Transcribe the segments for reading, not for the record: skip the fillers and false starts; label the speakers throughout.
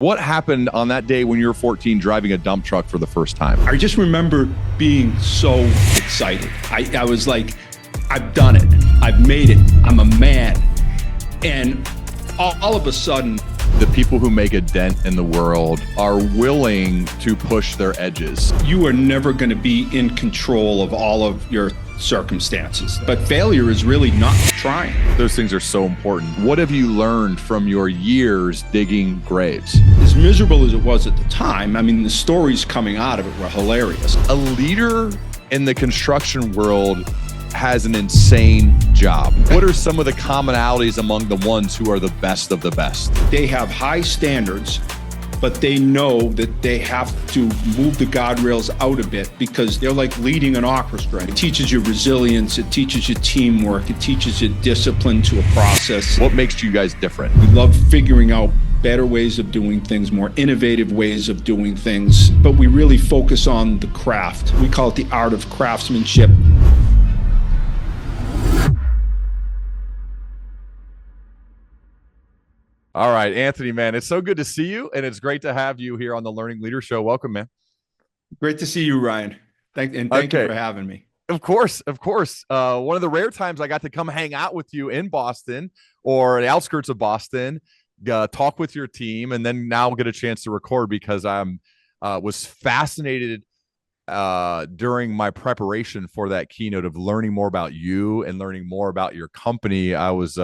Speaker 1: What happened on that day when you were 14 driving a dump truck for the first time?
Speaker 2: I just remember being so excited. I was like, I've done it. I've made it. I'm a man. And all of a sudden,
Speaker 1: The people who make a dent in the world are willing to push their edges.
Speaker 2: you are never going to be in control of all of your circumstances. But failure is really not trying.
Speaker 1: Those things are so important. What have you learned from your years digging graves?
Speaker 2: As miserable as it was at the time, I mean, the stories coming out of it were hilarious.
Speaker 1: A leader in the construction world has an insane job. What are some of the commonalities among the ones who are the best of the best?
Speaker 2: They have high standards, but they know that they have to move the guardrails out a bit because they're like leading an orchestra. It teaches you resilience, it teaches you teamwork, it teaches you discipline to a process.
Speaker 1: What makes you guys different?
Speaker 2: We love figuring out better ways of doing things, more innovative ways of doing things, but we really focus on the craft. We call it the art of craftsmanship.
Speaker 1: All right, Anthony, man, it's so good to see you, and it's great to have you here on the Learning Leader Show. Welcome, man.
Speaker 2: Great to see you, Ryan. Thank you for having me.
Speaker 1: Of course, of course. One of the rare times I got to come hang out with you in Boston or the outskirts of Boston, talk with your team, and then now get a chance to record because I'm was fascinated during my preparation for that keynote of learning more about you and learning more about your company. I was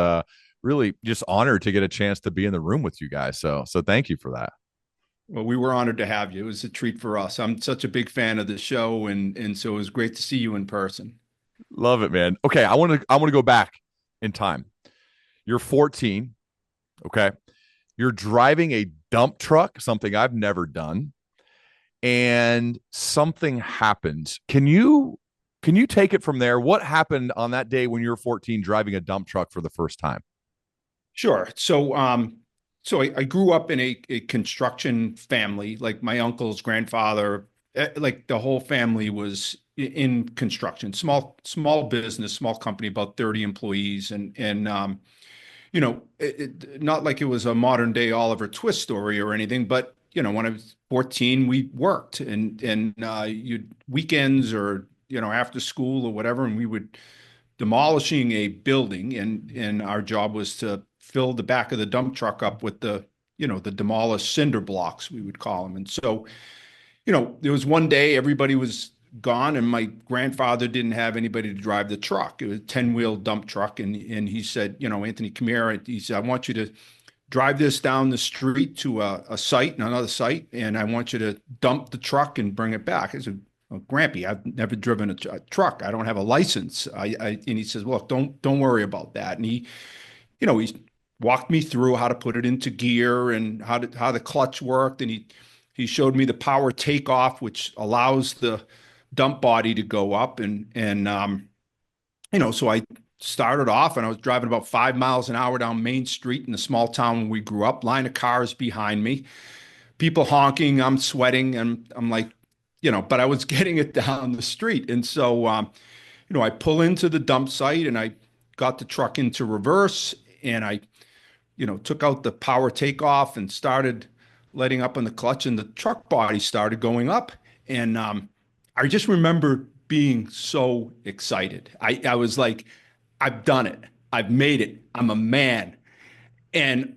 Speaker 1: really just honored to get a chance to be in the room with you guys. So thank you for that.
Speaker 2: Well, we were honored to have you. It was a treat for us. I'm such a big fan of the show, and so it was great to see you in person.
Speaker 1: Love it, man. Okay, I want to go back in time. You're 14, okay? You're driving a dump truck, something I've never done, and something happens. Can you take it from there? What happened on that day when you were 14 driving a dump truck for the first time?
Speaker 2: Sure. So I grew up in a construction family. Like my uncle's grandfather, like the whole family was in construction. Small business, small company, about 30 employees, and not like it was a modern day Oliver Twist story or anything, but when I was 14, we worked and you'd weekends or after school or whatever, and we would demolishing a building, and our job was to fill the back of the dump truck up with the demolished cinder blocks, we would call them. And so, there was one day everybody was gone and my grandfather didn't have anybody to drive the truck. It was a 10-wheel dump truck. And he said, Anthony, come here. He said, I want you to drive this down the street to another site, and I want you to dump the truck and bring it back. I said, well, Grampy, I've never driven a truck. I don't have a license. And he says, well, don't worry about that. And he walked me through how to put it into gear and how the clutch worked. And he showed me the power takeoff, which allows the dump body to go up. So I started off and I was driving about 5 miles an hour down Main Street in the small town where we grew up, line of cars behind me, people honking, I'm sweating, and I'm like, but I was getting it down the street. And so, I pull into the dump site and I got the truck into reverse and I took out the power takeoff and started letting up on the clutch, and the truck body started going up. And I just remember being so excited. I was like, I've done it. I've made it. I'm a man. And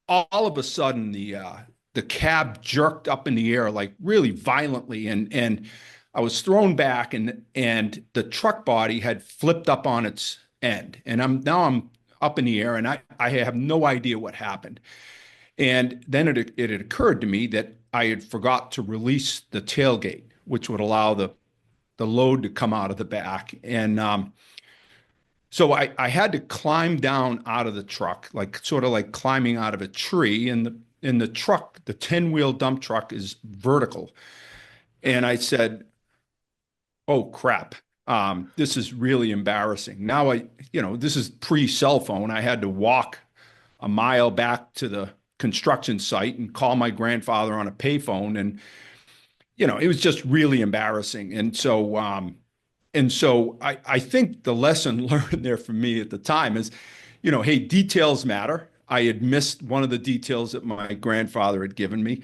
Speaker 2: all of a sudden, the cab jerked up in the air like really violently, and I was thrown back, and the truck body had flipped up on its end, and I'm up in the air, and I have no idea what happened. And then it had occurred to me that I had forgot to release the tailgate, which would allow the load to come out of the back. And so I had to climb down out of the truck, like sort of like climbing out of a tree. And the truck, the 10-wheel dump truck, is vertical. And I said, oh crap. This is really embarrassing. Now this is pre-cell phone. I had to walk a mile back to the construction site and call my grandfather on a payphone. And, it was just really embarrassing. And so I think the lesson learned there for me at the time is, hey, details matter. I had missed one of the details that my grandfather had given me.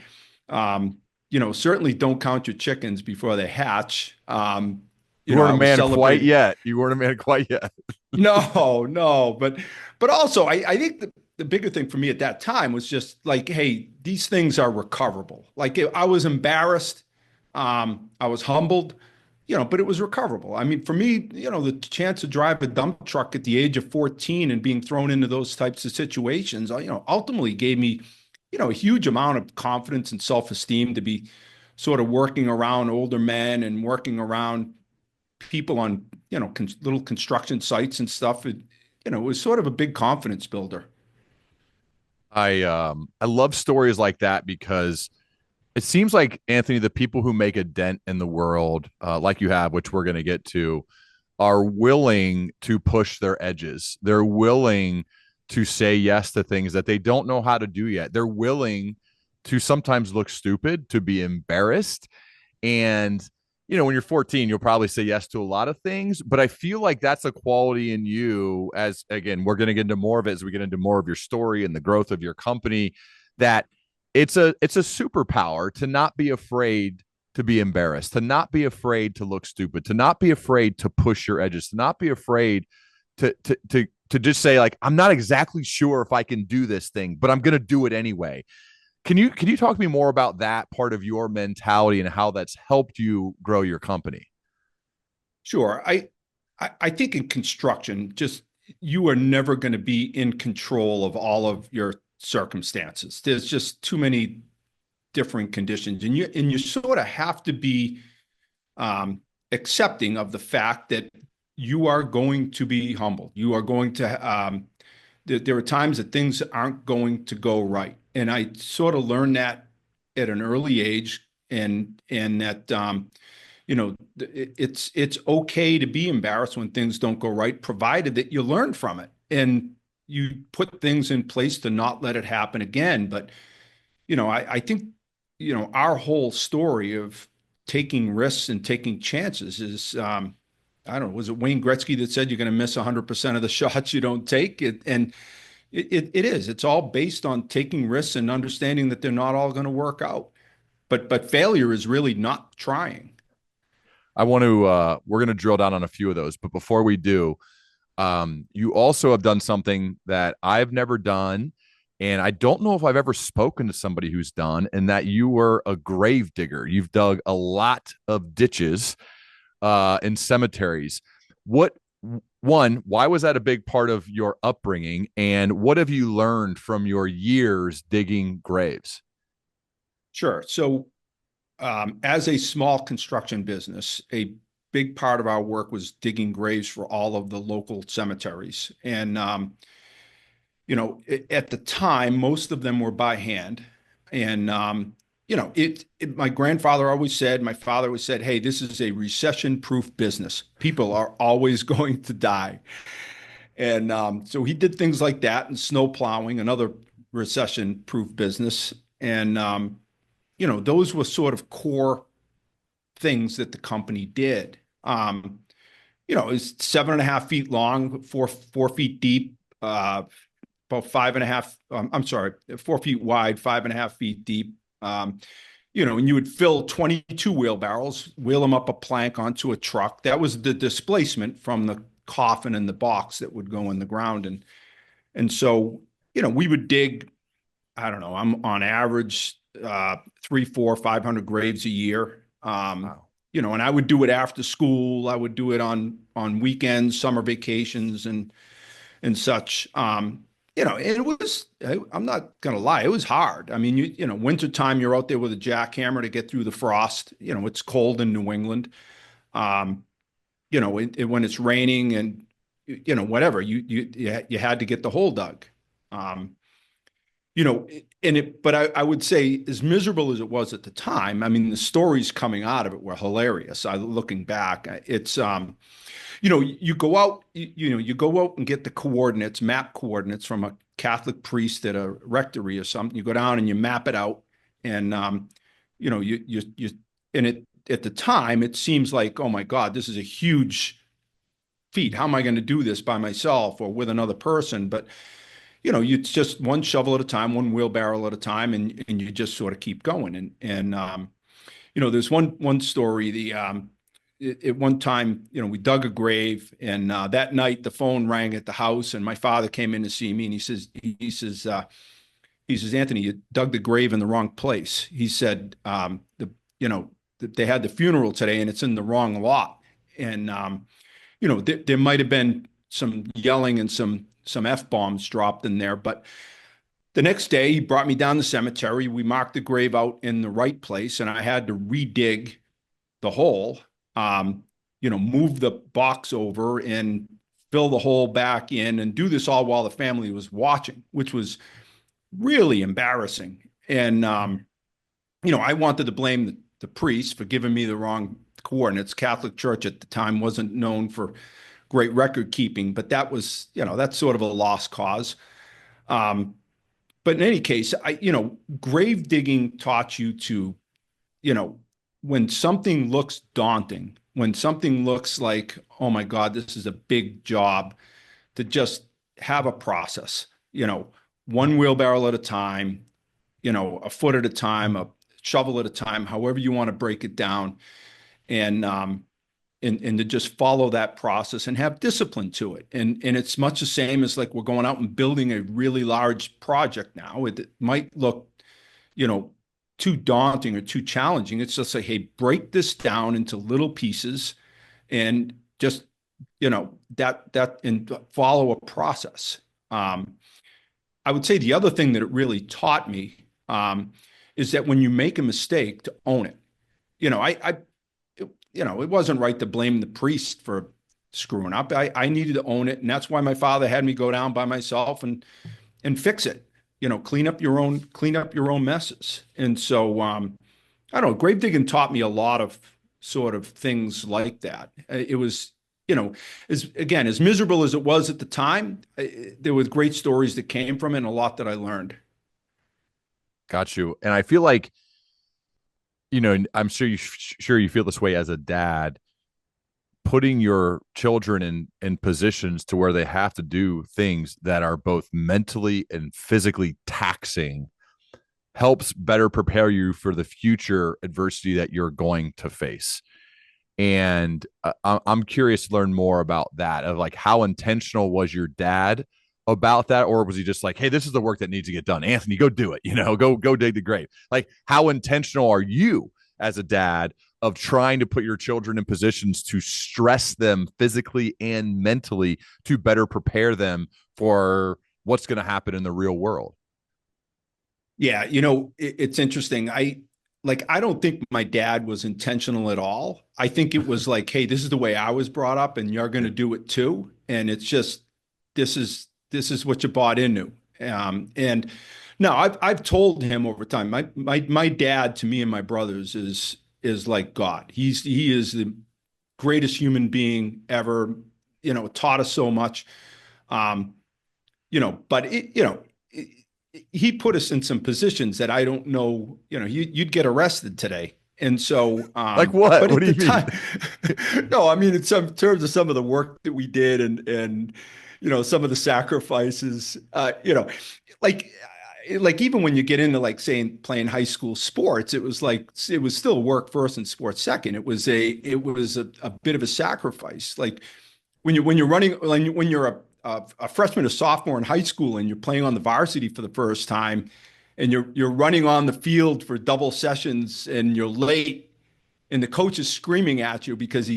Speaker 2: Certainly don't count your chickens before they hatch.
Speaker 1: You weren't
Speaker 2: I
Speaker 1: a
Speaker 2: was
Speaker 1: man quite
Speaker 2: celebrating.
Speaker 1: yet. You weren't a man quite yet.
Speaker 2: No, no, but also I think the bigger thing for me at that time was just like, hey, these things are recoverable. Like I was embarrassed, I was humbled, but it was recoverable. I mean, for me, the chance to drive a dump truck at the age of 14 and being thrown into those types of situations, ultimately gave me, a huge amount of confidence and self-esteem to be sort of working around older men and working around people on, little construction sites and stuff. It was sort of a big confidence builder.
Speaker 1: I love stories like that because it seems like, Anthony, the people who make a dent in the world, like you have, which we're going to get to, are willing to push their edges. They're willing to say yes to things that they don't know how to do yet. They're willing to sometimes look stupid, to be embarrassed. And, when you're 14, you'll probably say yes to a lot of things. But I feel like that's a quality in you, as again, we're going to get into more of it as we get into more of your story and the growth of your company, that it's a superpower to not be afraid to be embarrassed, to not be afraid to look stupid, to not be afraid to push your edges, to not be afraid to just say, like, I'm not exactly sure if I can do this thing, but I'm going to do it anyway. Can you talk to me more about that part of your mentality and how that's helped you grow your company?
Speaker 2: Sure. I think in construction, just you are never going to be in control of all of your circumstances. There's just too many different conditions, and you sort of have to be accepting of the fact that you are going to be humbled. You are going to there are times that things aren't going to go right, and I sort of learned that at an early age, and that it's okay to be embarrassed when things don't go right, provided that you learn from it and you put things in place to not let it happen again. But I think our whole story of taking risks and taking chances is I don't know, was it Wayne Gretzky that said you're going to miss 100% of the shots you don't take? And it is. It's all based on taking risks and understanding that they're not all going to work out. But failure is really not trying.
Speaker 1: We're going to drill down on a few of those. But before we do, you also have done something that I've never done. And I don't know if I've ever spoken to somebody who's done, and that you were a grave digger. You've dug a lot of ditches in cemeteries. What One, why was that a big part of your upbringing? And what have you learned from your years digging graves?
Speaker 2: Sure. So, as a small construction business, a big part of our work was digging graves for all of the local cemeteries. And, at the time, most of them were by hand. And, my grandfather always said, my father always said, hey, this is a recession-proof business. People are always going to die. And so he did things like that and snow plowing, another recession-proof business. And, those were sort of core things that the company did. It's 7.5 feet long, four feet deep, about five and a half. I'm sorry, 4 feet wide, 5.5 feet deep. And you would fill 22 wheelbarrows, wheel them up a plank onto a truck. That was the displacement from the coffin and the box that would go in the ground. And so, we would dig, I don't know, I'm on average, 3, 4, 500 graves a year.
Speaker 1: Wow.
Speaker 2: And I would do it after school. I would do it on weekends, summer vacations, and such. And it was, I'm not going to lie, it was hard. I mean, wintertime, you're out there with a jackhammer to get through the frost. It's cold in New England. Um, when it's raining and, whatever, you had to get the hole dug. Um, but I would say, as miserable as it was at the time, I mean, the stories coming out of it were hilarious. Looking back, it's, you go out, you go out and get the coordinates, map coordinates from a Catholic priest at a rectory or something. You go down and you map it out, and and it at the time it seems like, oh my God, this is a huge feat. How am I going to do this by myself or with another person? But it's just one shovel at a time, one wheelbarrow at a time, and you just sort of keep going. There's one story. At one time, we dug a grave, and that night the phone rang at the house, and my father came in to see me, and he says, Anthony, you dug the grave in the wrong place. He said, they had the funeral today, and it's in the wrong lot. And there might have been some yelling and some F-bombs dropped in there, but the next day he brought me down the cemetery. We marked the grave out in the right place, and I had to redig the hole, move the box over and fill the hole back in, and do this all while the family was watching, which was really embarrassing. And I wanted to blame the priest for giving me the wrong coordinates. Catholic Church at the time wasn't known for great record keeping, but that's sort of a lost cause. But in any case, grave digging taught you to, when something looks daunting, when something looks like, oh my God, this is a big job, to just have a process, one wheelbarrow at a time, a foot at a time, a shovel at a time, however you want to break it down, and to just follow that process and have discipline to it. And it's much the same as like we're going out and building a really large project now. It might look, too daunting or too challenging. It's just like, hey, break this down into little pieces and just, and follow a process. I would say the other thing that it really taught me is that when you make a mistake, to own it. It wasn't right to blame the priest for screwing up. I needed to own it, and that's why my father had me go down by myself and fix it. Clean up your own messes. And so I don't know. Grave digging taught me a lot of sort of things like that. It was, as miserable as it was at the time, there were great stories that came from it, and a lot that I learned.
Speaker 1: Got you. And I feel like, I'm sure you feel this way as a dad, putting your children in positions to where they have to do things that are both mentally and physically taxing helps better prepare you for the future adversity that you're going to face. And I'm curious to learn more about that, of like, how intentional was your dad about that? Or was he just like, hey, this is the work that needs to get done, Anthony, go do it, go dig the grave? Like, how intentional are you as a dad of trying to put your children in positions to stress them physically and mentally to better prepare them for what's going to happen in the real world?
Speaker 2: Yeah, it's interesting. I don't think my dad was intentional at all. I think it was like, hey, this is the way I was brought up, and you're going to do it too. And it's just, this is what you bought into. And now I've told him over time, my dad to me and my brothers is like God. He is the greatest human being ever, taught us so much. But he put us in some positions that I don't know, you'd get arrested today. And so,
Speaker 1: like what?
Speaker 2: But
Speaker 1: what do you
Speaker 2: mean? No, I mean, in terms of some of the work that we did, and some of the sacrifices, like even when you get into like saying playing high school sports, it was still work first and sports second. It was a bit of a sacrifice. Like when you're running, when you're a freshman or sophomore in high school and you're playing on the varsity for the first time, and you're running on the field for double sessions and you're late, and the coach is screaming at you because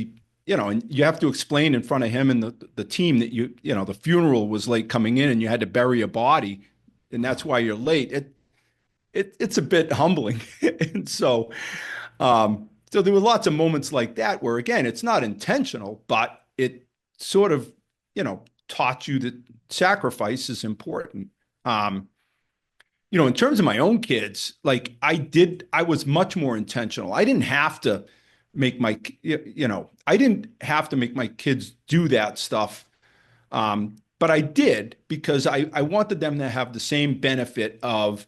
Speaker 2: and you have to explain in front of him and the team that the funeral was late coming in and you had to bury a body, and that's why you're late. It's a bit humbling. And so there were lots of moments like that where, again, it's not intentional, but it sort of, taught you that sacrifice is important. In terms of my own kids, like I was much more intentional. I didn't have to make I didn't have to make my kids do that stuff. But I did, because I wanted them to have the same benefit of,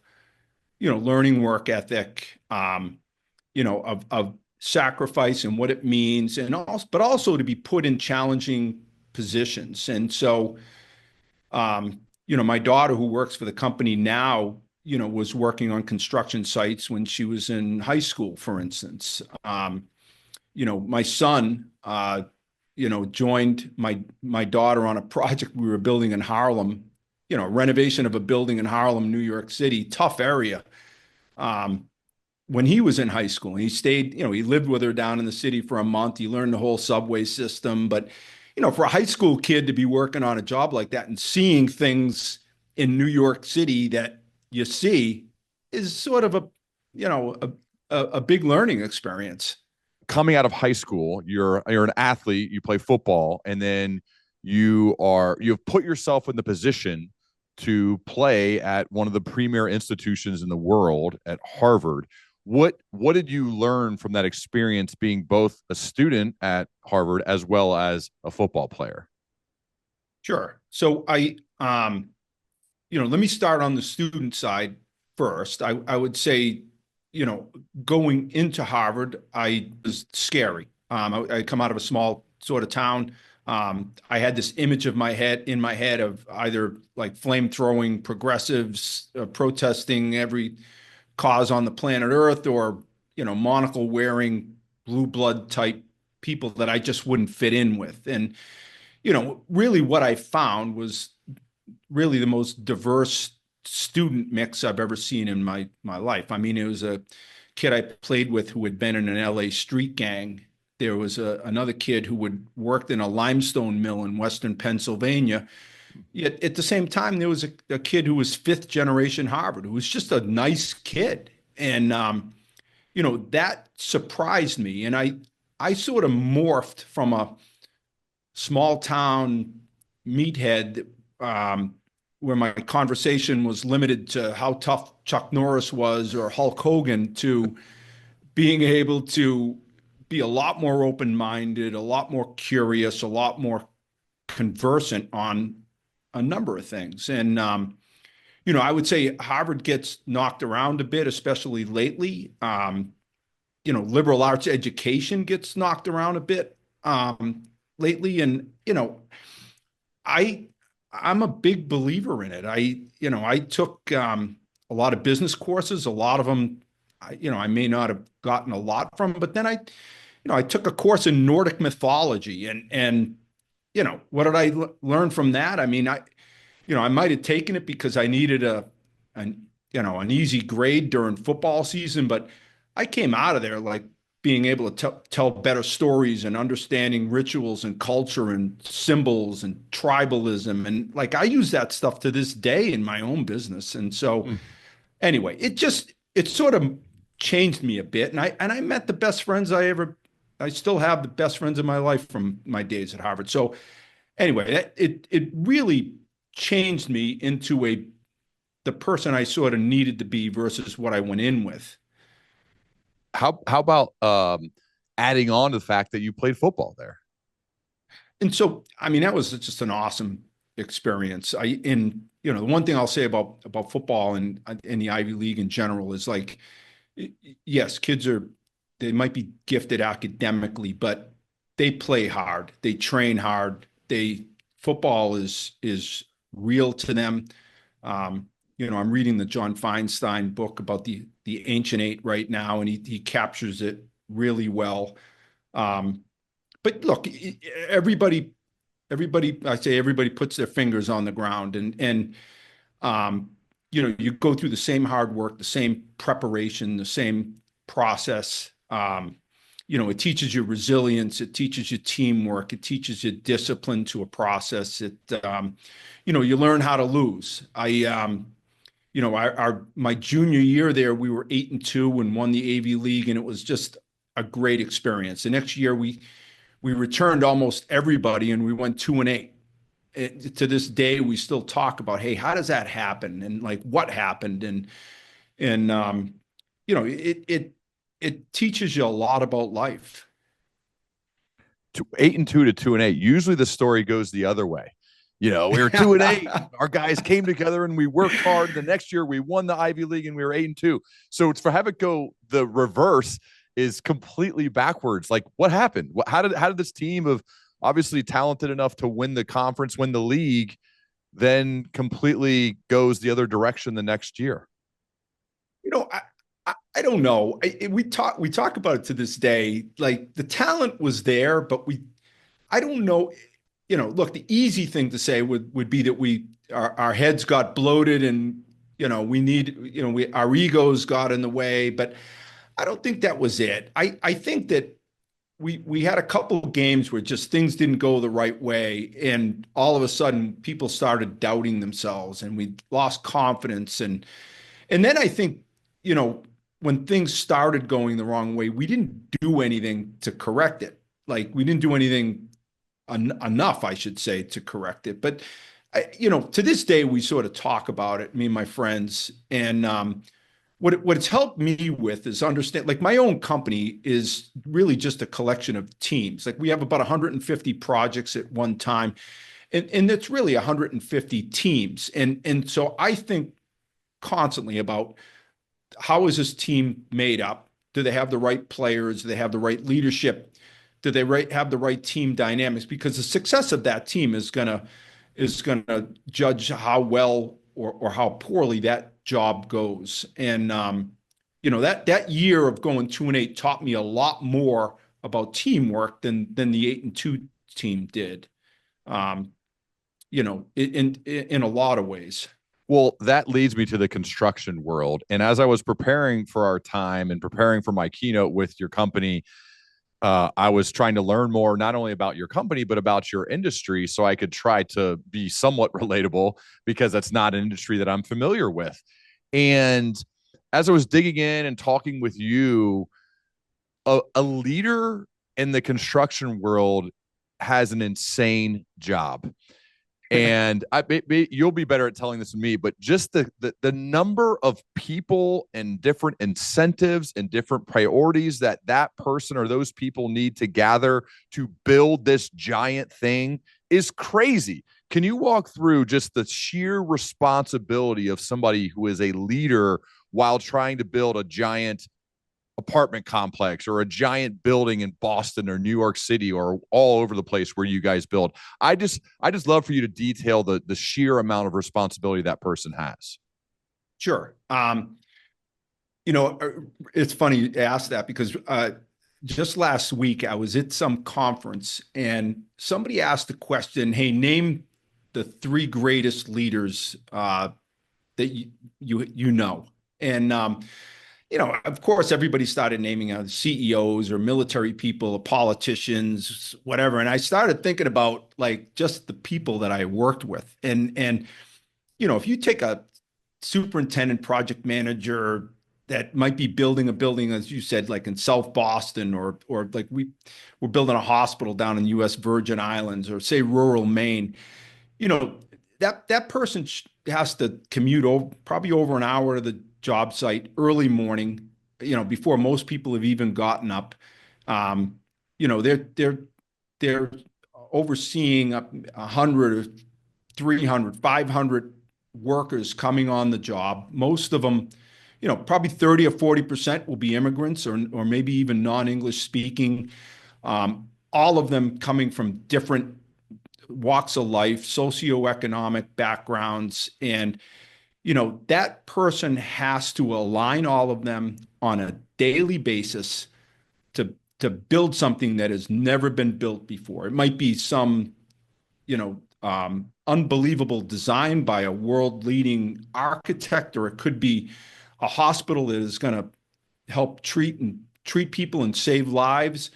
Speaker 2: learning work ethic, of sacrifice and what it means, but also to be put in challenging positions. And so, my daughter who works for the company now, was working on construction sites when she was in high school, for instance. My son, joined my daughter on a project we were building in Harlem, renovation of a building in Harlem, New York City, tough area. Um, when he was in high school, he stayed, he lived with her down in the city for a month. He learned the whole subway system. But, for a high school kid to be working on a job like that and seeing things in New York City that you see is sort of a big learning experience.
Speaker 1: Coming out of high school, you're an athlete, you play football, and then you've put yourself in the position to play at one of the premier institutions in the world at Harvard. What did you learn from that experience being both a student at Harvard as well as a football player?
Speaker 2: Sure. So let me start on the student side first. I would say, going into Harvard, I was scary. I come out of a small sort of town. I had this image in my head of either like flame throwing progressives protesting every cause on the planet Earth, or monocle wearing blue blood type people that I just wouldn't fit in with. And really what I found was really the most diverse student mix I've ever seen in my life. I mean, it was a kid I played with who had been in an LA street gang. There was another kid who had worked in a limestone mill in Western Pennsylvania. Yet at the same time, there was a kid who was fifth generation Harvard, who was just a nice kid. And, that surprised me. And I sort of morphed from a small town meathead, where my conversation was limited to how tough Chuck Norris was or Hulk Hogan, to being able to be a lot more open-minded, a lot more curious, a lot more conversant on a number of things. And, I would say Harvard gets knocked around a bit, especially lately. Liberal arts education gets knocked around a bit lately. And, I'm a big believer in it. I took a lot of business courses. A lot of them, I may not have gotten a lot from, but then I took a course in Nordic mythology, and what did I learn from that? I mean, I might have taken it because I needed an easy grade during football season, but I came out of there like being able to tell better stories and understanding rituals and culture and symbols and tribalism. And like, I use that stuff to this day in my own business. And so anyway, it sort of changed me a bit. And I met the best friends I still have the best friends in my life from my days at Harvard. So anyway, it really changed me into the person I sort of needed to be versus what I went in with.
Speaker 1: How about adding on to the fact that you played football there?
Speaker 2: And so, I mean, that was just an awesome experience. The one thing I'll say about football and in the Ivy League in general is like, yes, they might be gifted academically, but they play hard, they train hard. Football is real to them. I'm reading the John Feinstein book about the Ancient Eight right now, and he captures it really well. But look, everybody, I say everybody puts their fingers on the ground, and you go through the same hard work, the same preparation, the same process. It teaches you resilience, it teaches you teamwork, it teaches you discipline to a process. You learn how to lose. My junior year there, we were 8-2 and won the AV League, and it was just a great experience. The next year, we returned almost everybody, and we went 2-8. To this day, we still talk about, hey, how does that happen, and like what happened, and it teaches you a lot about life.
Speaker 1: 8-2 to 2-8. Usually, the story goes the other way. We were 2-8. Our guys came together and we worked hard. The next year we won the Ivy League and we were 8-2. So it's for have it go the reverse is completely backwards. Like, what happened? How did this team of obviously talented enough to win the conference, win the league, then completely goes the other direction the next year?
Speaker 2: You know, I don't know. We talk about it to this day. Like the talent was there, but I don't know. You know, look, the easy thing to say would be that our heads got bloated and our egos got in the way. But I don't think that was it. I think that we had a couple of games where just things didn't go the right way, and all of a sudden people started doubting themselves, and we lost confidence, and then I think, you know, when things started going the wrong way, we didn't do anything to correct it. Like we didn't do anything enough, I should say, to correct it. But to this day, we sort of talk about it, me and my friends, and what it's helped me with is understand, like my own company is really just a collection of teams. Like we have about 150 projects at one time, and it's really 150 teams. And so I think constantly about how is this team made up? Do they have the right players? Do they have the right leadership? Do they have the right team dynamics? Because the success of that team is gonna judge how well or how poorly that job goes. And that year of going 2-8 taught me a lot more about teamwork than the 8-2 team did. Um, in a lot of ways.
Speaker 1: Well, that leads me to the construction world. And as I was preparing for our time and preparing for my keynote with your company, I was trying to learn more, not only about your company, but about your industry, so I could try to be somewhat relatable because that's not an industry that I'm familiar with. And as I was digging in and talking with you, a leader in the construction world has an insane job. And you'll be better at telling this than me, but just the number of people and different incentives and different priorities that person or those people need to gather to build this giant thing is crazy. Can you walk through just the sheer responsibility of somebody who is a leader while trying to build a giant apartment complex or a giant building in Boston or New York City or all over the place where you guys build? I just love for you to detail the sheer amount of responsibility that person has.
Speaker 2: Sure. It's funny you ask that because just last week I was at some conference and somebody asked the question, "Hey, name the three greatest leaders that you know." And of course, everybody started naming CEOs or military people, politicians, whatever. And I started thinking about like just the people that I worked with. And if you take a superintendent, project manager that might be building a building, as you said, like in South Boston, or like we're building a hospital down in U.S. Virgin Islands, or say rural Maine, you know, that person has to commute probably over an hour to the job site early morning, before most people have even gotten up. They're overseeing 100 or 300, 500 workers coming on the job. Most of them, probably 30 or 40% will be immigrants or maybe even non-English speaking. All of them coming from different walks of life, socioeconomic backgrounds, and that person has to align all of them on a daily basis to build something that has never been built before. It might be some, unbelievable design by a world-leading architect, or it could be a hospital that is going to help treat people and save lives.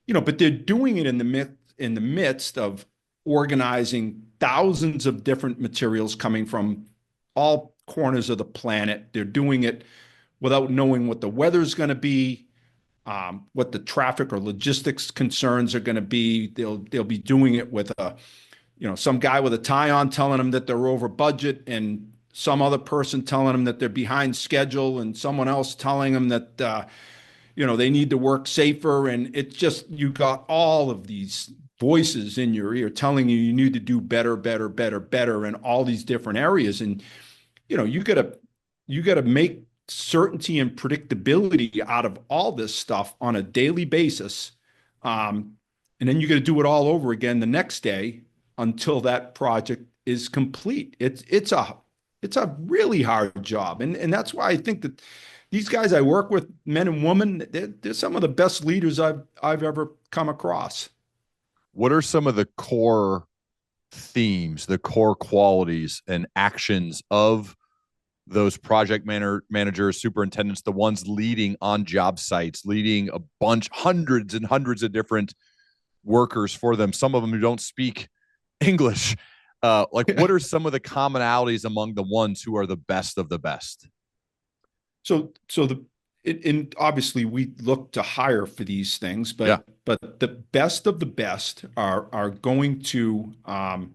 Speaker 2: But they're doing it in the midst of organizing thousands of different materials coming from all corners of the planet. They're doing it without knowing what the weather's going to be, what the traffic or logistics concerns are going to be. They'll be doing it with some guy with a tie on telling them that they're over budget, and some other person telling them that they're behind schedule, and someone else telling them that they need to work safer. And it's just, you got all of these voices in your ear telling you need to do better, better, better, better in all these different areas. And you gotta make certainty and predictability out of all this stuff on a daily basis. And then you got to do it all over again the next day until that project is complete. It's a really hard job. And that's why I think that these guys I work with, men and women, they're some of the best leaders I've ever come across.
Speaker 1: What are some of the core themes, the core qualities and actions of those managers, superintendents, the ones leading on job sites, leading a bunch, hundreds and hundreds of different workers for them, some of them who don't speak English? Like, what are some of the commonalities among the ones who are the best of the best?
Speaker 2: And obviously we look to hire for these things,
Speaker 1: Yeah.
Speaker 2: but the best of the best are going to, I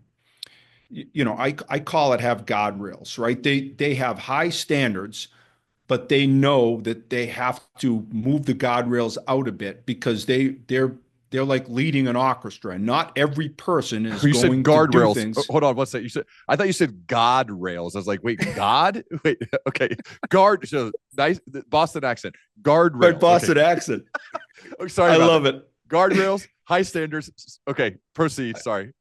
Speaker 2: call it have guardrails, right? They have high standards, but they know that they have to move the guardrails out a bit because they're like leading an orchestra, and not every person is
Speaker 1: You said
Speaker 2: going to do
Speaker 1: guardrails.
Speaker 2: things.
Speaker 1: Hold on, what's that? You said, I thought you said God rails. I was like, wait, God? Wait, okay. Guard. So nice Boston accent.
Speaker 2: My
Speaker 1: Guardrails. Okay.
Speaker 2: Boston accent.
Speaker 1: Oh, sorry
Speaker 2: I
Speaker 1: about
Speaker 2: love
Speaker 1: that.
Speaker 2: it.
Speaker 1: Guardrails, high standards. Okay, proceed. Sorry.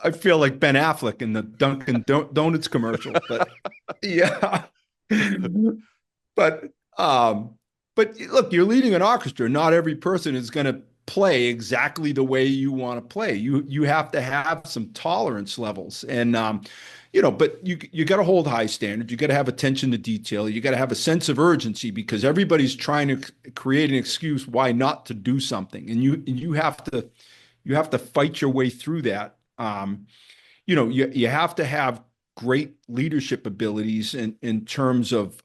Speaker 2: I feel like Ben Affleck in the Dunkin' Donuts commercial, but yeah. But um, but look, you're leading an orchestra. Not every person is going to play exactly the way you want to play. You have to have some tolerance levels, and but you got to hold high standards. You got to have attention to detail. You got to have a sense of urgency because everybody's trying to create an excuse why not to do something, and you have to fight your way through that. You have to have great leadership abilities in terms of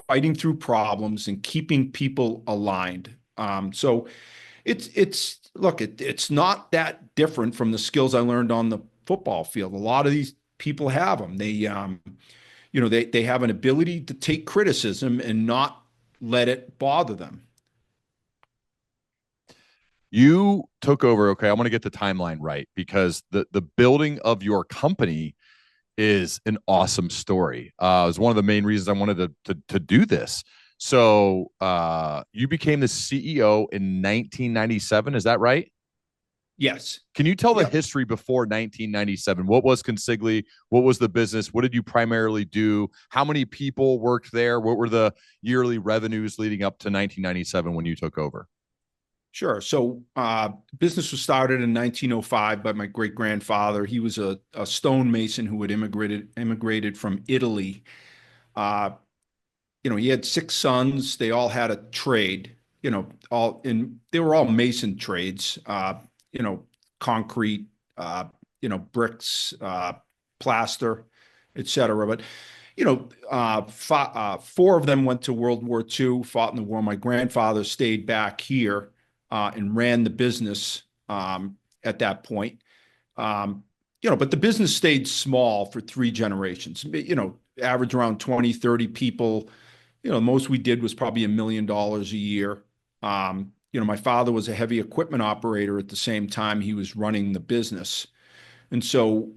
Speaker 2: fighting through problems and keeping people aligned. So it's not that different from the skills I learned on the football field. A lot of these people have them. They have an ability to take criticism and not let it bother them.
Speaker 1: You took over. Okay, I want to get the timeline right because the building of your company is an awesome story. It was one of the main reasons I wanted to do this. So you became the CEO in 1997. Is that right?
Speaker 2: Yes.
Speaker 1: Can you tell the
Speaker 2: Yep.
Speaker 1: history before 1997? What was Consigli? What was the business? What did you primarily do? How many people worked there? What were the yearly revenues leading up to 1997 when you took over?
Speaker 2: Sure. So, business was started in 1905 by my great grandfather. He was a stonemason who had immigrated from Italy. Uh, he had six sons. They all had a trade. They were all mason trades. Concrete, bricks, plaster, etc. But four of them went to World War II, fought in the war. My grandfather stayed back here and ran the business at that point. But the business stayed small for three generations. Average around 20, 30 people. The most we did was probably $1 million a year. My father was a heavy equipment operator at the same time he was running the business. And so,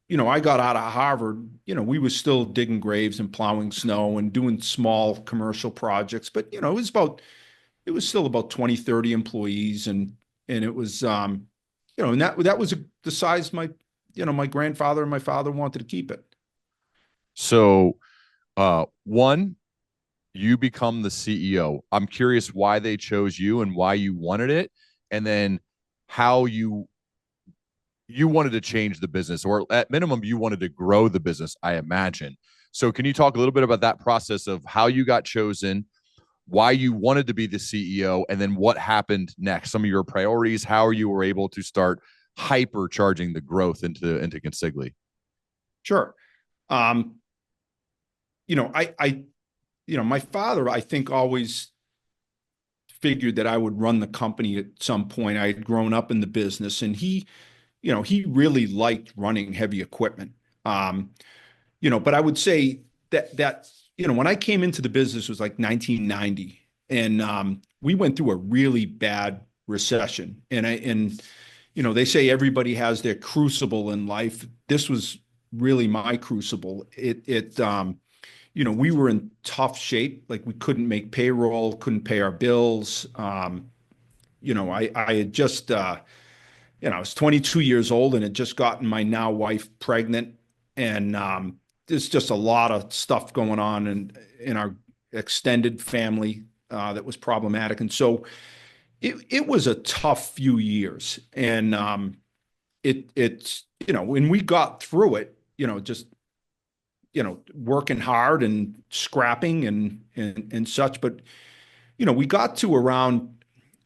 Speaker 2: I got out of Harvard, we were still digging graves and plowing snow and doing small commercial projects, but it was still about 20, 30 employees, and it was and that was the size my grandfather and my father wanted to keep it.
Speaker 1: So, one, you become the CEO. I'm curious why they chose you and why you wanted it, and then how you wanted to change the business, or at minimum, you wanted to grow the business, I imagine. So, can you talk a little bit about that process of how you got chosen, why you wanted to be the CEO, and then what happened next? Some of your priorities, how you were able to start hypercharging the growth into Consigli.
Speaker 2: Sure. Um, my father, I think, always figured that I would run the company at some point. I had grown up in the business, and he really liked running heavy equipment. Um, but I would say that when I came into the business it was like 1990, and we went through a really bad recession. And they say everybody has their crucible in life. This was really my crucible. We were in tough shape. Like, we couldn't make payroll, couldn't pay our bills. I had just I was 22 years old and had just gotten my now wife pregnant. And there's just a lot of stuff going on in our extended family that was problematic. And so it was a tough few years. And it's, when we got through it, just, working hard and scrapping and such. But, we got to around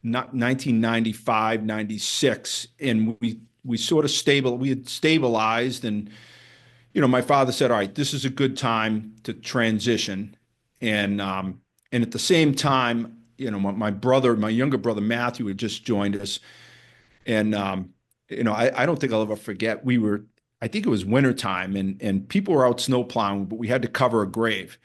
Speaker 2: not 1995, 96, and we sort of we had stabilized. And, my father said, all right, this is a good time to transition. And at the same time, my younger brother, Matthew, had just joined us. And, I don't think I'll ever forget. I think it was wintertime and people were out snow plowing, but we had to cover a grave.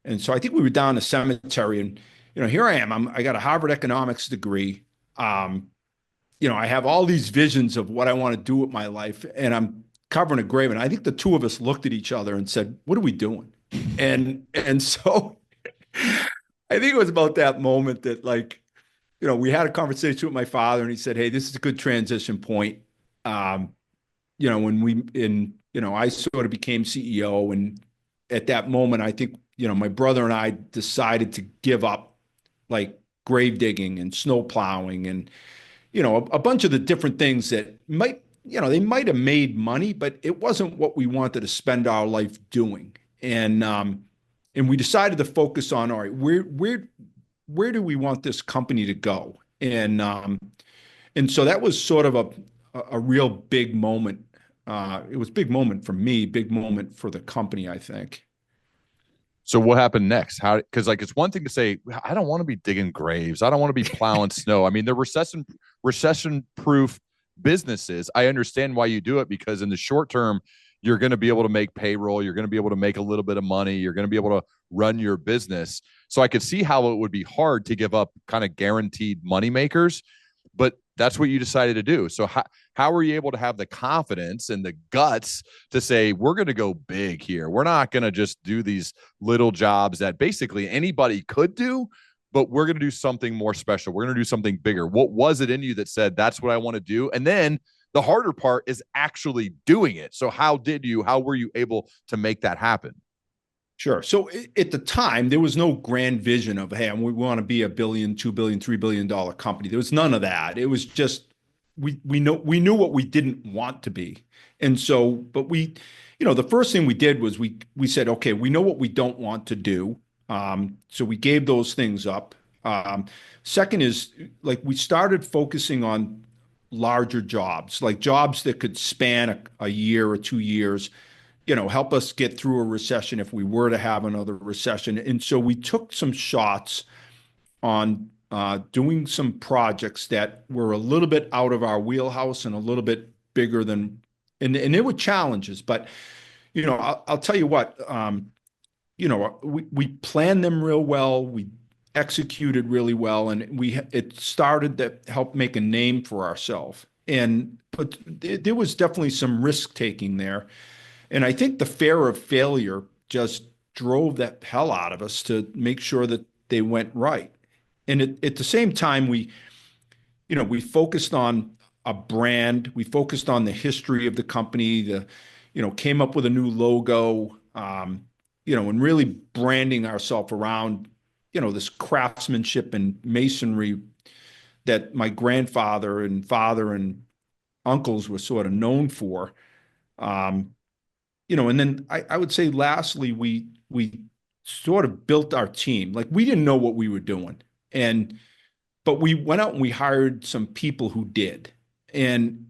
Speaker 2: And so I think we were down the cemetery and, here I am. I got a Harvard economics degree. I have all these visions of what I want to do with my life, and I'm covering a grave. And I think the two of us looked at each other and said, "What are we doing?" And so I think it was about that moment that, like, we had a conversation with my father, and he said, "Hey, this is a good transition point." I sort of became CEO, and at that moment, I think, my brother and I decided to give up like grave digging and snow plowing and, a bunch of the different things that they might have made money, but it wasn't what we wanted to spend our life doing. And we decided to focus on, all right, where do we want this company to go? And so that was sort of a real big moment. It was a big moment for me, big moment for the company, I think.
Speaker 1: So what happened next? How? Because like it's one thing to say I don't want to be digging graves, I don't want to be plowing snow. I mean, they're recession proof businesses. I understand why you do it, because in the short term, you're going to be able to make payroll, you're going to be able to make a little bit of money, you're going to be able to run your business. So I could see how it would be hard to give up kind of guaranteed money makers, but that's what you decided to do. So how were you able to have the confidence and the guts to say, we're going to go big here? We're not going to just do these little jobs that basically anybody could do, but we're going to do something more special. We're going to do something bigger. What was it in you that said, that's what I want to do? And then the harder part is actually doing it. So how were you able to make that happen?
Speaker 2: Sure. So at the time, there was no grand vision of, hey, we want to be a billion, $2 billion, $3 billion company. There was none of that. It was just we knew what we didn't want to be. And so, but the first thing we did was we said, okay, we know what we don't want to do. So we gave those things up. Second is, like, we started focusing on larger jobs, like jobs that could span a year or 2 years, help us get through a recession if we were to have another recession. And so we took some shots on doing some projects that were a little bit out of our wheelhouse and a little bit bigger than, and there were challenges, but, I'll tell you what, we planned them real well. We executed really well, and it started to help make a name for ourselves. But there was definitely some risk taking there. And I think the fear of failure just drove that hell out of us to make sure that they went right. And at the same time, we focused on a brand. We focused on the history of the company, came up with a new logo, and really branding ourselves around, this craftsmanship and masonry that my grandfather and father and uncles were sort of known for. And then I would say lastly, we sort of built our team. Like, we didn't know what we were doing. But we went out and we hired some people who did, and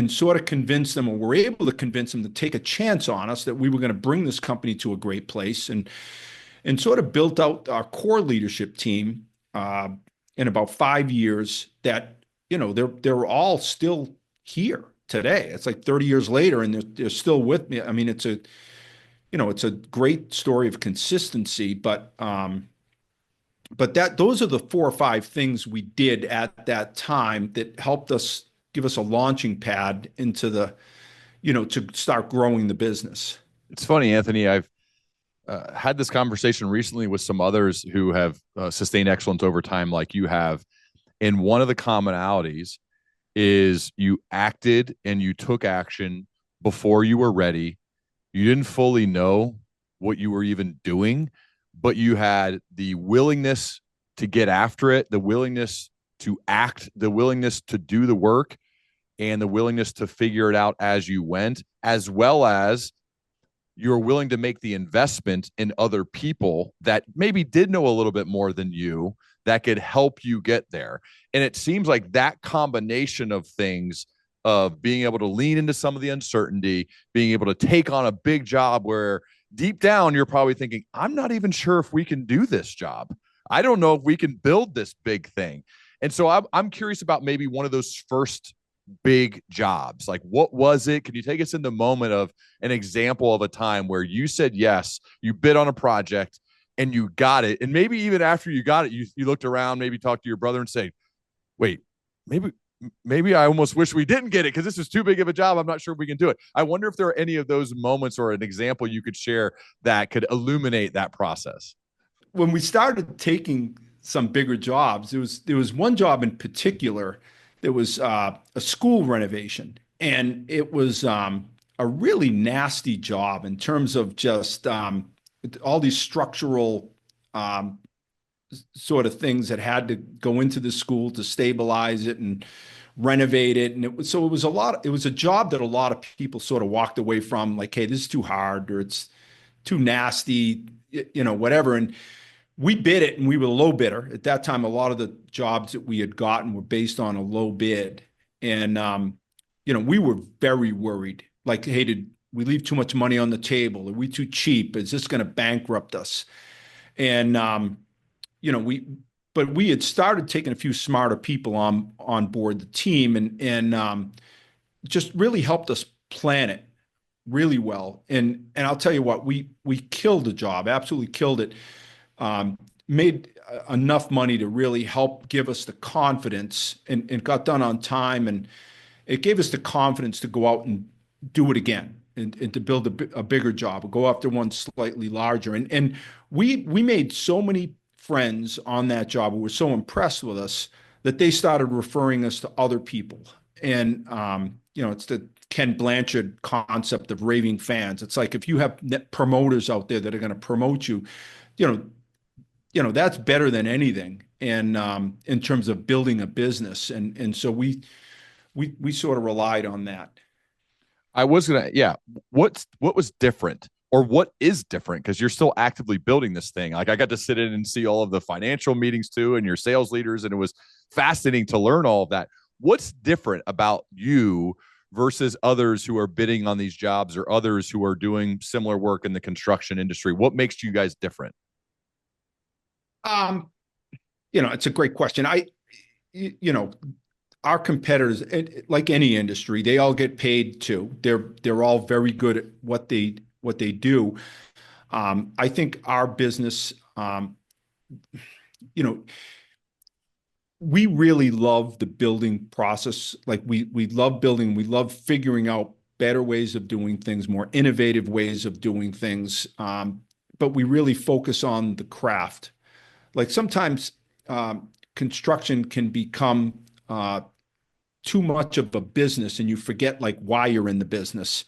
Speaker 2: sort of convinced them, or were able to convince them to take a chance on us that we were going to bring this company to a great place, and sort of built out our core leadership team in about 5 years that, they're all still here today. It's like 30 years later, and they're still with me. I mean, it's a great story of consistency, but those are the 4 or 5 things we did at that time that helped us, give us a launching pad into to start growing the business.
Speaker 1: It's funny, Anthony. I've had this conversation recently with some others who have sustained excellence over time, like you have. And one of the commonalities is you acted and you took action before you were ready. You didn't fully know what you were even doing, but you had the willingness to get after it, the willingness to act, the willingness to do the work, and the willingness to figure it out as you went, as well as you're willing to make the investment in other people that maybe did know a little bit more than you that could help you get there. And it seems like that combination of things, of being able to lean into some of the uncertainty, being able to take on a big job where deep down you're probably thinking, I'm not even sure if we can do this job. I don't know if we can build this big thing. And so I'm curious about maybe one of those first big jobs. Like, what was it? Can you take us in the moment of an example of a time where you said yes, you bid on a project and you got it? And maybe even after you got it, you looked around, maybe talked to your brother and say, wait, maybe I almost wish we didn't get it because this is too big of a job. I'm not sure if we can do it. I wonder if there are any of those moments or an example you could share that could illuminate that process.
Speaker 2: When we started taking some bigger jobs, there was one job in particular. There was a school renovation, and it was a really nasty job in terms of just all these structural um, sort of things that had to go into the school to stabilize it and renovate it. And it was a lot. It was a job that a lot of people sort of walked away from, like, hey, this is too hard, or it's too nasty, whatever. And we bid it, and we were the low bidder. At that time, a lot of the jobs that we had gotten were based on a low bid. And, we were very worried. Like, hey, did we leave too much money on the table? Are we too cheap? Is this going to bankrupt us? And, you know, we, but we had started taking a few smarter people on board the team, and just really helped us plan it really well. And I'll tell you what, we killed the job, absolutely killed it. Made enough money to really help give us the confidence, and got done on time. And it gave us the confidence to go out and do it again, and to build a bigger job, or go after one slightly larger. And we made so many friends on that job who were so impressed with us that they started referring us to other people. And, it's the Ken Blanchard concept of raving fans. It's like, if you have promoters out there that are going to promote you, you know, that's better than anything. And in terms of building a business, and so we sort of relied on that.
Speaker 1: I was gonna, yeah. What was different, or what is different? Because you're still actively building this thing. Like, I got to sit in and see all of the financial meetings too, and your sales leaders, and it was fascinating to learn all of that. What's different about you versus others who are bidding on these jobs, or others who are doing similar work in the construction industry? What makes you guys different?
Speaker 2: Um, it's a great question. You know, our competitors, like any industry, they all get paid too. They're all very good at what they do. I think our business, you know, we really love the building process. Like, we love building. We love figuring out better ways of doing things, more innovative ways of doing things. But we really focus on the craft. Like, sometimes construction can become too much of a business, and you forget like why you're in the business.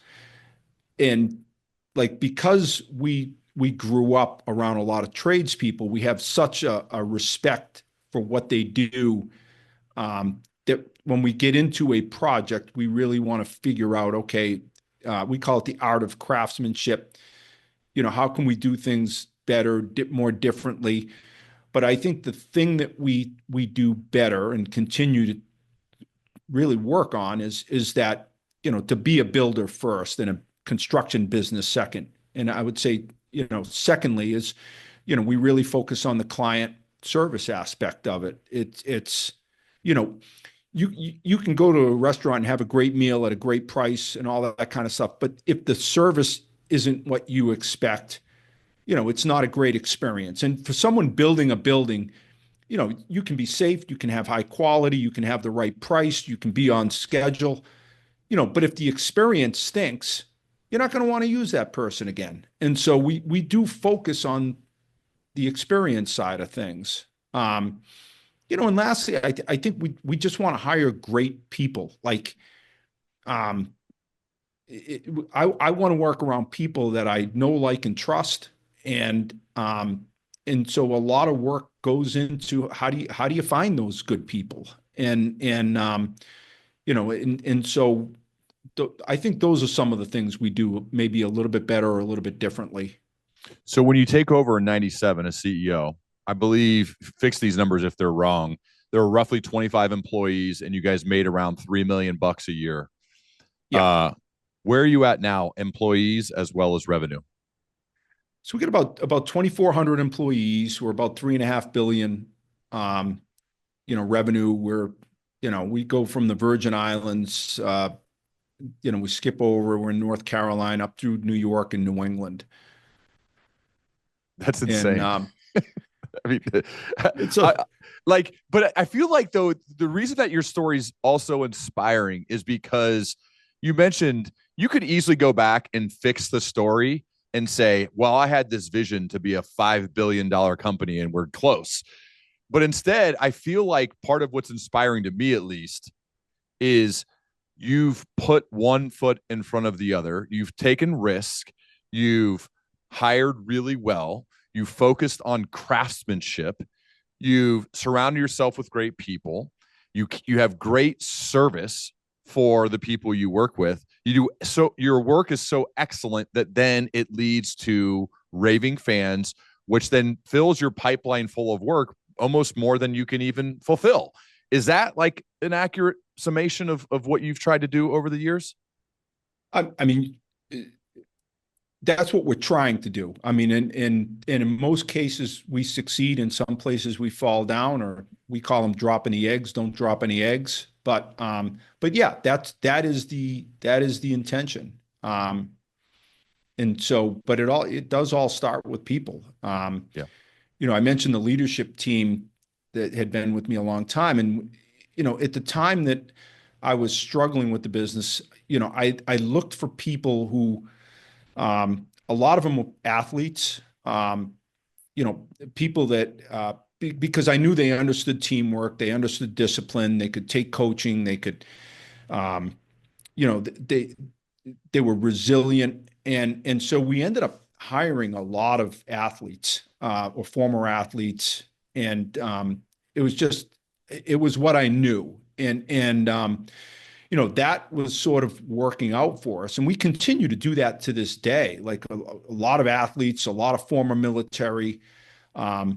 Speaker 2: And, like, because we grew up around a lot of tradespeople, we have such a respect for what they do, that when we get into a project, we really want to figure out, okay, we call it the art of craftsmanship. How can we do things better, more differently? But I think the thing that we do better and continue to really work on is that, to be a builder first and a construction business second. And I would say, secondly is, we really focus on the client service aspect of it. It's you know you can go to a restaurant and have a great meal at a great price and all that kind of stuff, but if the service isn't what you expect, it's not a great experience. And for someone building a building, you can be safe, you can have high quality, you can have the right price, you can be on schedule, but if the experience stinks, you're not going to want to use that person again. And so we do focus on the experience side of things. And lastly, I think we just want to hire great people. Like, um, I want to work around people that I know, like, and trust, and so a lot of work goes into how do you find those good people, and so I think those are some of the things we do maybe a little bit better or a little bit differently.
Speaker 1: So when you take over in 97 as CEO, I believe, fix these numbers if they're wrong, there were roughly 25 employees and you guys made around 3 million bucks a year.
Speaker 2: Yeah.
Speaker 1: Uh, where are you at now, employees as well as revenue?
Speaker 2: So we get about 2,400 employees. We're about 3.5 billion, revenue. We go from the Virgin Islands, we skip over, we're in North Carolina up through New York and New England.
Speaker 1: That's
Speaker 2: And
Speaker 1: insane. I mean,
Speaker 2: it's
Speaker 1: I,
Speaker 2: a,
Speaker 1: but I feel like though the reason that your story is also inspiring is because you mentioned you could easily go back and fix the story and say, well, I had this vision to be a $5 billion company and we're close. But instead, I feel like part of what's inspiring to me, at least, is you've put one foot in front of the other. You've taken risk. You've hired really well. You focused on craftsmanship. You've surrounded yourself with great people. You have great service for the people you work with. You do so your work is so excellent that then it leads to raving fans, which then fills your pipeline full of work almost more than you can even fulfill. Is that like an accurate summation of what you've tried to do over the years?
Speaker 2: I mean, that's what we're trying to do. I mean, in most cases we succeed. In some places we fall down, or we call them dropping the eggs. Don't drop any eggs. But yeah, that is the intention. And so, but it does all start with people.
Speaker 1: Yeah.
Speaker 2: I mentioned the leadership team that had been with me a long time, and at the time that I was struggling with the business, I looked for people who, a lot of them were athletes, people that, because I knew they understood teamwork, they understood discipline, they could take coaching, they could, um, they were resilient, and so we ended up hiring a lot of athletes, or former athletes, and it was what I knew, and that was sort of working out for us. And we continue to do that to this day. Like a lot of athletes, a lot of former military, but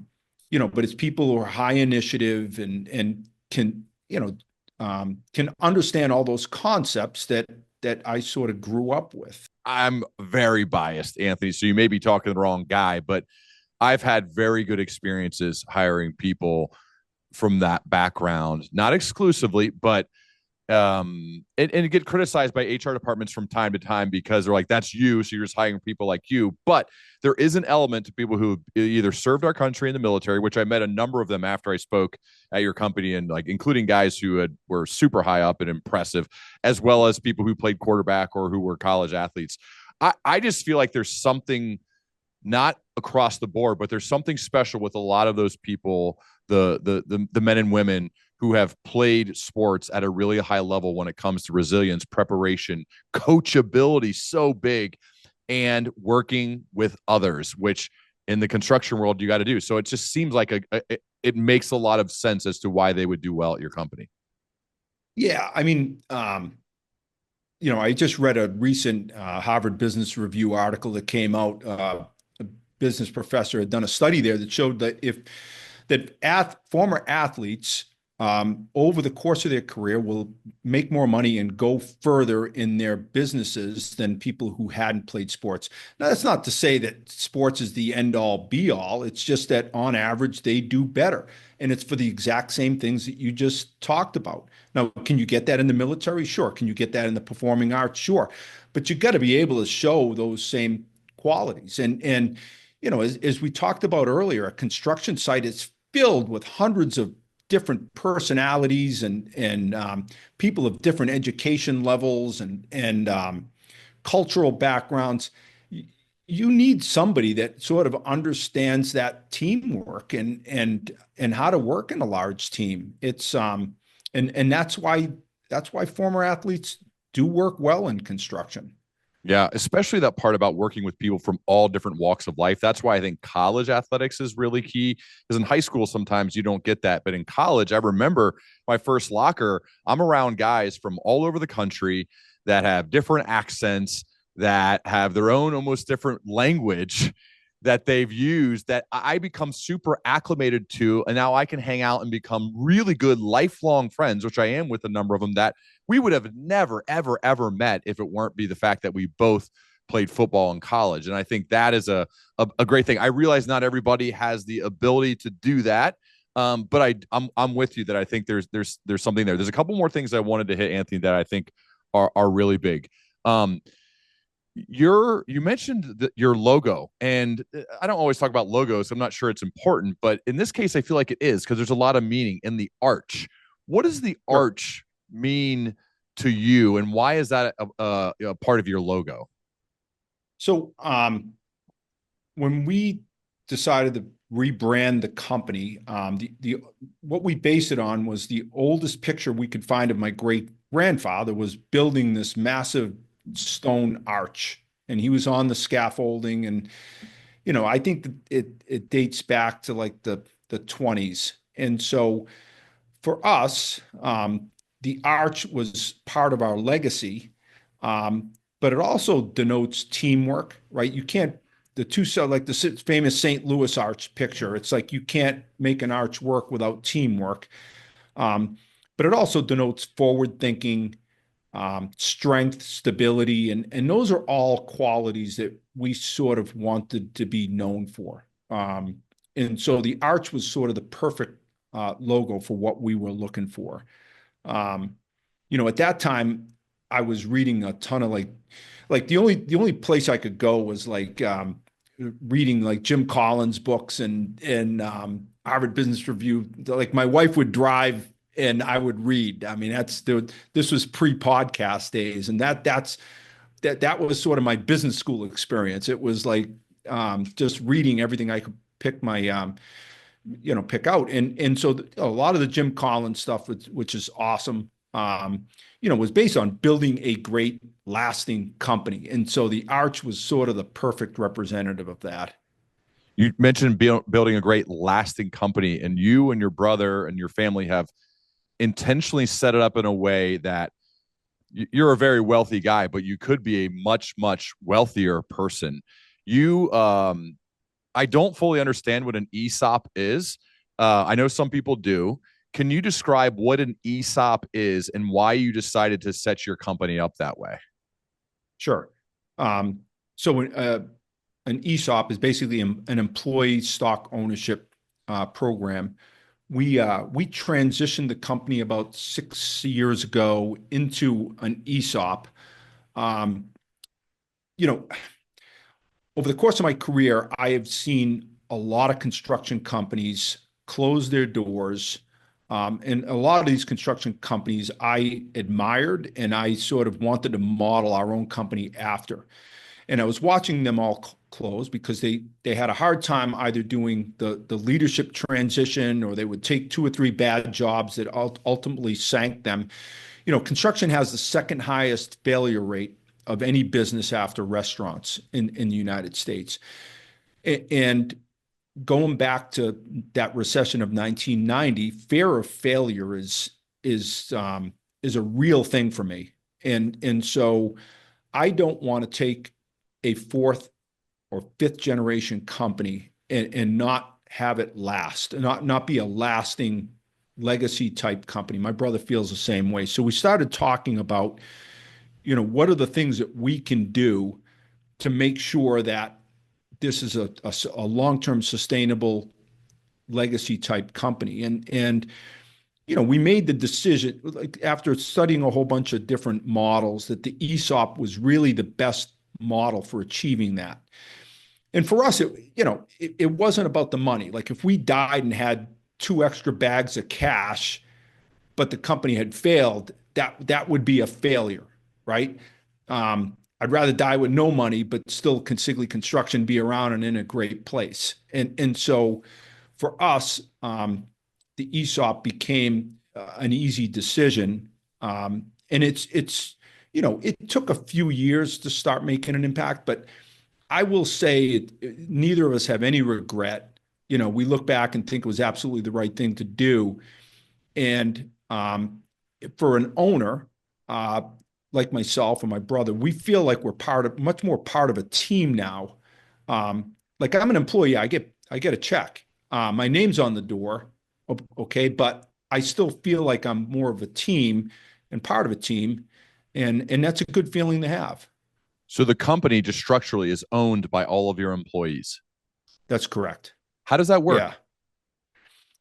Speaker 2: it's people who are high initiative and can understand all those concepts that I sort of grew up with.
Speaker 1: I'm very biased, Anthony. So you may be talking to the wrong guy, but I've had very good experiences hiring people from that background, not exclusively, but and get criticized by HR departments from time to time because they're like, that's you, so you're just hiring people like you. But there is an element to people who either served our country in the military, which I met a number of them after I spoke at your company, and like including guys who were super high up and impressive, as well as people who played quarterback or who were college athletes. I just feel like there's something, not across the board, but there's something special with a lot of those people, the men and women who have played sports at a really high level when it comes to resilience, preparation, coachability, so big, and working with others, which in the construction world you got to do. So it just seems like it makes a lot of sense as to why they would do well at your company.
Speaker 2: Yeah, I mean, I just read a recent Harvard Business Review article that came out. A business professor had done a study there that showed that former athletes, over the course of their career, will make more money and go further in their businesses than people who hadn't played sports. Now, that's not to say that sports is the end all be all. It's just that on average, they do better. And it's for the exact same things that you just talked about. Now, can you get that in the military? Sure. Can you get that in the performing arts? Sure. But you got to be able to show those same qualities. And as we talked about earlier, a construction site is filled with hundreds of different personalities and people of different education levels and cultural backgrounds. you need somebody that sort of understands that teamwork and how to work in a large team. And that's why former athletes do work well in construction.
Speaker 1: Yeah, especially that part about working with people from all different walks of life. That's why I think college athletics is really key. Because in high school, sometimes you don't get that. But in college, I remember my first locker, I'm around guys from all over the country that have different accents, that have their own almost different language that they've used that I become super acclimated to. And now I can hang out and become really good lifelong friends, which I am with a number of them that we would have never, ever, ever met if it weren't be the fact that we both played football in college. And I think that is a great thing. I realize not everybody has the ability to do that. But I'm with you that I think there's something there. There's a couple more things I wanted to hit, Anthony, that I think are really big. You mentioned your logo, and I don't always talk about logos. I'm not sure it's important, but in this case, I feel like it is because there's a lot of meaning in the arch. What does the
Speaker 2: Sure.
Speaker 1: arch mean to you, and why is that a part of your logo?
Speaker 2: So when we decided to rebrand the company, the what we based it on was the oldest picture we could find of my great grandfather was building this massive stone arch, and he was on the scaffolding, and I think that it dates back to like the 20s, and so for us, the arch was part of our legacy, but it also denotes teamwork, right? You can't the two so like the famous St. Louis arch picture. It's like you can't make an arch work without teamwork. Um, but it also denotes forward thinking, strength, stability, and those are all qualities that we sort of wanted to be known for. And so the arch was sort of the perfect logo for what we were looking for. Um, at that time, I was reading a ton of like the only place I could go was like reading like Jim Collins books and Harvard Business Review. Like my wife would drive and I would read. I mean, this was pre-podcast days, and that was sort of my business school experience. It was like just reading everything I could pick out. And so a lot of the Jim Collins stuff, which is awesome, was based on building a great lasting company. And so the Arch was sort of the perfect representative of that.
Speaker 1: You mentioned building a great lasting company, and you and your brother and your family have intentionally set it up in a way that you're a very wealthy guy, but you could be a much, much wealthier person. You I don't fully understand what an ESOP is. I know some people do. Can you describe what an ESOP is and why you decided to set your company up that way?
Speaker 2: Sure. So an ESOP is basically an employee stock ownership program. We transitioned the company about 6 years ago into an ESOP. Um, you know, Over the course of my career, I have seen a lot of construction companies close their doors. And a lot of these construction companies I admired and I sort of wanted to model our own company after. And I was watching them all close because they had a hard time either doing the leadership transition, or they would take two or three bad jobs that ultimately sank them. Construction has the second highest failure rate of any business after restaurants in the United States. And going back to that recession of 1990, fear of failure is a real thing for me. And so I don't want to take a fourth or fifth generation company and not have it last, not be a lasting legacy type company. My brother feels the same way. So we started talking about, what are the things that we can do to make sure that this is a long-term sustainable legacy type company. And we made the decision, like after studying a whole bunch of different models, that the ESOP was really the best model for achieving that. And for us, it wasn't about the money. Like if we died and had two extra bags of cash, but the company had failed, that would be a failure, right? I'd rather die with no money, but still Consigli Construction be around and in a great place. And so for us, the ESOP became an easy decision. And it took a few years to start making an impact, but I will say neither of us have any regret. We look back and think it was absolutely the right thing to do. And for an owner, like myself and my brother, we feel like we're much more part of a team now. Like I'm an employee, I get a check. My name's on the door, okay, but I still feel like I'm more of a team and part of a team, and that's a good feeling to have.
Speaker 1: So the company just structurally is owned by all of your employees.
Speaker 2: That's correct.
Speaker 1: How does that work?
Speaker 2: Yeah.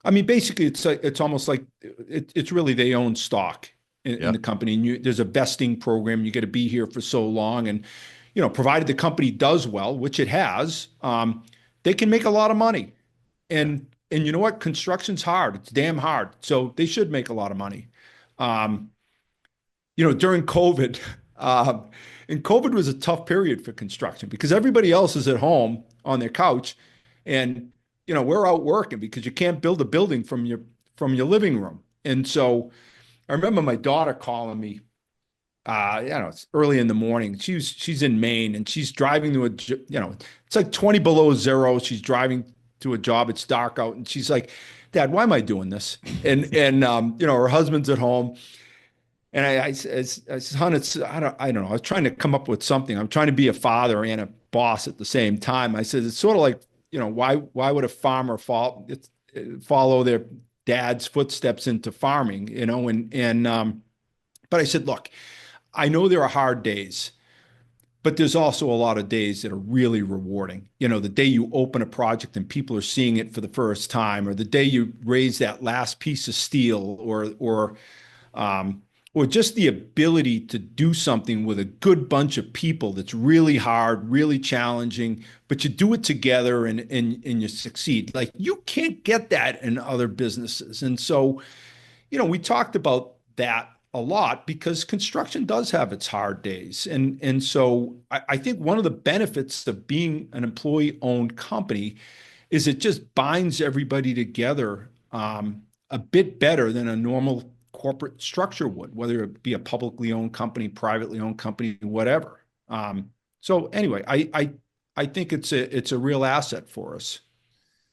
Speaker 2: I mean, basically, it's almost like it's really they own stock in
Speaker 1: Yeah.
Speaker 2: the company, and there's a vesting program. You get to be here for so long, and provided the company does well, which it has, they can make a lot of money.
Speaker 1: Yeah.
Speaker 2: And you know what? Construction's hard. It's damn hard. So they should make a lot of money. Um, During COVID, and COVID was a tough period for construction because everybody else is at home on their couch, and we're out working because you can't build a building from your living room. And so I remember my daughter calling me. It's early in the morning. She's in Maine and she's driving to it's like 20 below zero. She's driving to a job. It's dark out, and she's like, "Dad, why am I doing this?" And her husband's at home. And I said, "Hon, I don't know. I was trying to come up with something. I'm trying to be a father and a boss at the same time." I said, "It's sort of like, why would a farmer follow their dad's footsteps into farming, but I said, look, I know there are hard days, but there's also a lot of days that are really rewarding. The day you open a project and people are seeing it for the first time, or the day you raise that last piece of steel, or just the ability to do something with a good bunch of people that's really hard, really challenging, but you do it together and you succeed. Like you can't get that in other businesses." And so, we talked about that a lot because construction does have its hard days. And so I think one of the benefits of being an employee-owned company is it just binds everybody together a bit better than a normal corporate structure would, whether it be a publicly owned company, privately owned company, whatever. So anyway, I think it's a real asset for us.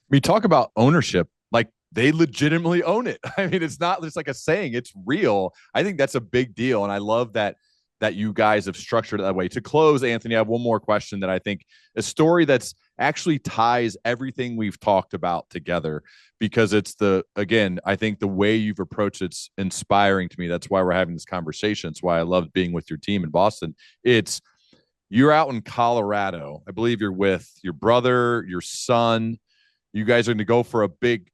Speaker 1: We talk about ownership, like they legitimately own it. I mean, it's not just like a saying, it's real. I think that's a big deal. And I love that you guys have structured it that way. To close, Anthony, I have one more question that I think a story that's actually ties everything we've talked about together, because again, I think the way you've approached it's inspiring to me. That's why we're having this conversation. It's why I love being with your team in Boston. You're out in Colorado. I believe you're with your brother, your son. You guys are going to go for a big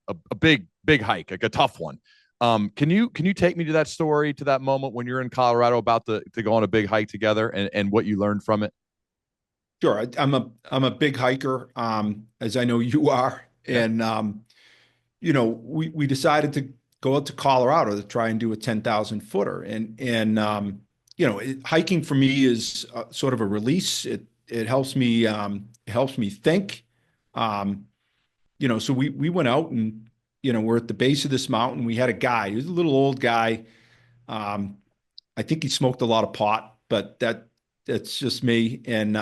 Speaker 1: hike, like a tough one. Can you take me to that story, to that moment when you're in Colorado about to go on a big hike together and what you learned from it?
Speaker 2: Sure. I'm a big hiker, as I know you are.
Speaker 1: Yeah.
Speaker 2: And we decided to go out to Colorado to try and do a 10,000 footer. Hiking for me is sort of a release. It helps me think. So we went out and we're at the base of this mountain. We had a guy. He was a little old guy. I think he smoked a lot of pot, but that's just me. And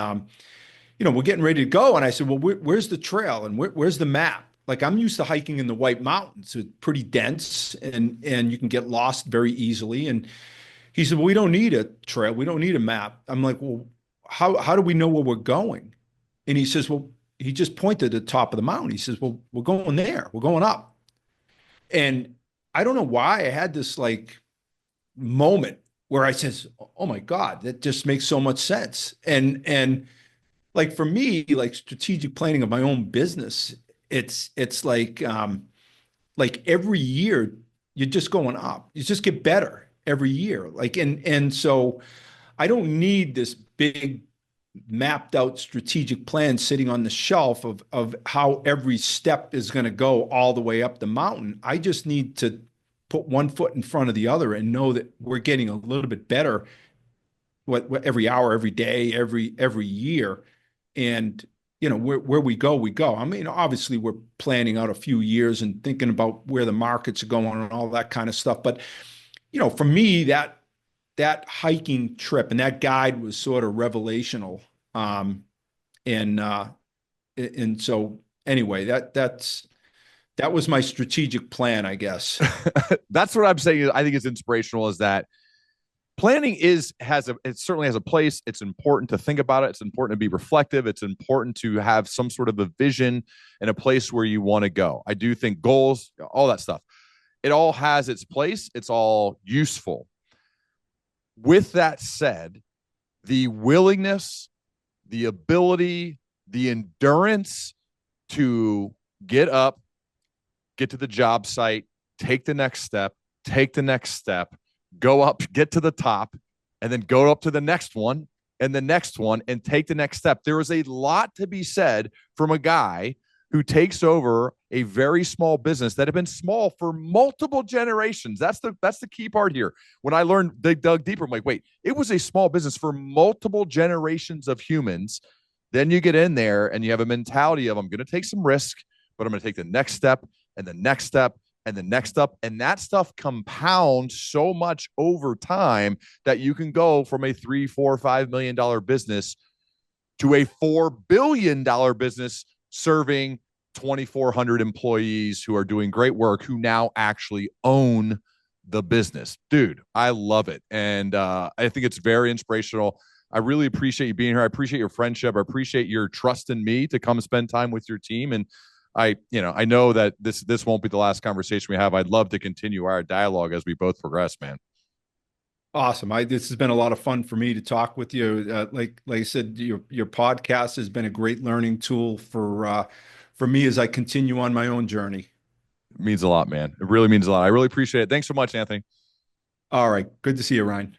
Speaker 2: we're getting ready to go. And I said, "Well, where's the trail and where's the map?" Like I'm used to hiking in the White Mountains. It's pretty dense and you can get lost very easily. And he said, "Well, we don't need a trail. We don't need a map." I'm like, "Well, how do we know where we're going?" And he says, "Well," he just pointed to the top of the mountain. He says, "Well, we're going there. We're going up." And I don't know why I had this like moment where I says, "Oh my God, that just makes so much sense." And like for me, like strategic planning of my own business, it's like every year you're just going up. You just get better every year. Like and so I don't need this big mapped out strategic plan sitting on the shelf of how every step is going to go all the way up the mountain. I just need to put one foot in front of the other and know that we're getting a little bit better what every hour, every day, every year. And where we go, we go. I mean, obviously we're planning out a few years and thinking about where the markets are going and all that kind of stuff. But for me, that hiking trip and that guide was sort of revelational. And so anyway, that was my strategic plan, I guess.
Speaker 1: That's what I'm saying. I think it's inspirational is that planning it certainly has a place. It's important to think about it. It's important to be reflective. It's important to have some sort of a vision and a place where you want to go. I do think goals, all that stuff, it all has its place. It's all useful. With that said, the willingness, the ability, the endurance to get up, get to the job site, take the next step, go up, get to the top, and then go up to the next one and the next one and take the next step. There is a lot to be said from a guy who takes over a very small business that had been small for multiple generations. That's the key part here. When I dug deeper, I'm like, wait, it was a small business for multiple generations of humans. Then you get in there and you have a mentality of, I'm going to take some risk, but I'm going to take the next step and the next step and the next step. And that stuff compounds so much over time that you can go from a $3, $4, $5 million business to a $4 billion business serving 2,400 employees who are doing great work, who now actually own the business. Dude, I love it. And I think it's very inspirational. I really appreciate you being here. I appreciate your friendship. I appreciate your trust in me to come spend time with your team. And I know that this won't be the last conversation we have. I'd love to continue our dialogue as we both progress, man.
Speaker 2: Awesome. This has been a lot of fun for me to talk with you. Like I said, your podcast has been a great learning tool for me as I continue on my own journey.
Speaker 1: It means a lot, man. It really means a lot. I really appreciate it. Thanks so much, Anthony.
Speaker 2: All right. Good to see you, Ryan.